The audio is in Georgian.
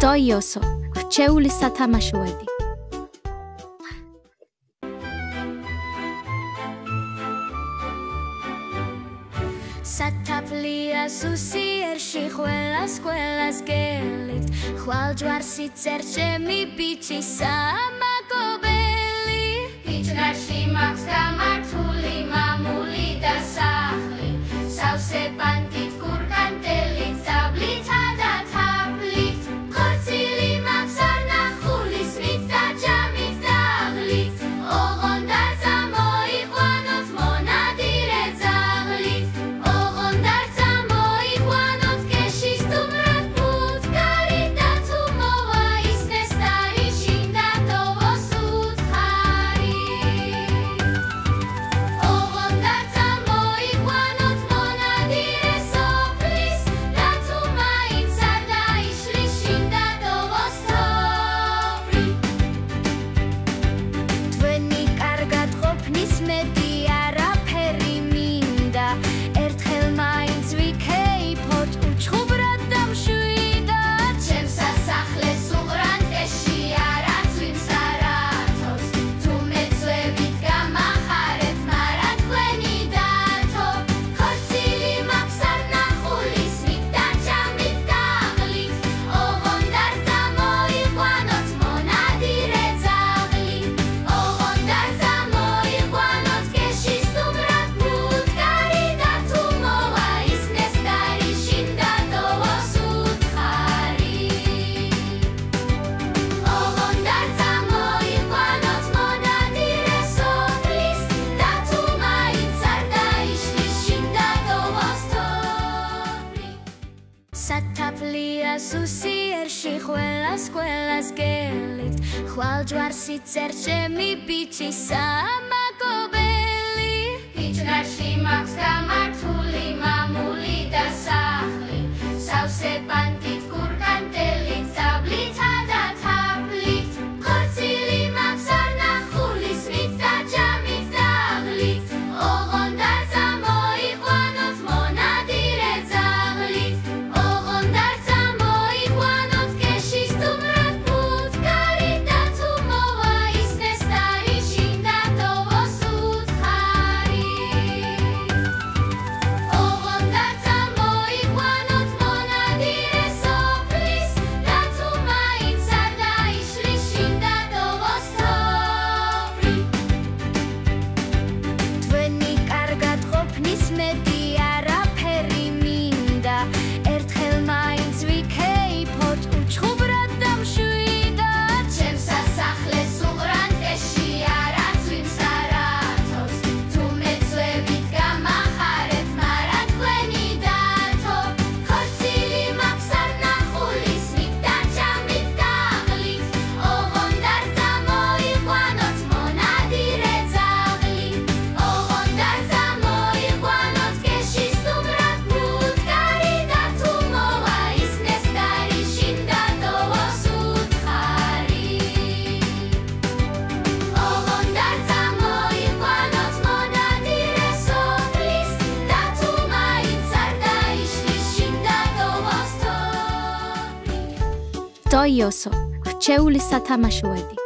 ტოიოსო, რჩეული სათამაშოები. სათაფლია სუსიერში ყველას გელით ხვალ ჯვარსი წერს ჩემი ბიჭი სამაგობელი ბიჭნარში მაქვს გამართული მამული და სახლი სავსე პანტით კურკანტელით საბლითა და თაფლით ხორცილი მაქვს არნახული სვით და ჯამით და აღლით ოღონდ არ წამოიყვანოთ მონადირე ძაღლით სათაფლია სუსიერში ყველას გელით ხვალ ჯვარსი წერს ჩემი ბიჭი სამაგობელი ბიჭნარში მაქვს გამართული მამული და სახლი სავსე პანტით კურკანტელით საბლითა და თაფლით ხორცილი მაქვს არნახული სვით და ჯამით და აღლით ოღონდ არ წამოიყვანოთ მონადირე ძაღლით ტოიოსო, რჩეული სათამაშოები.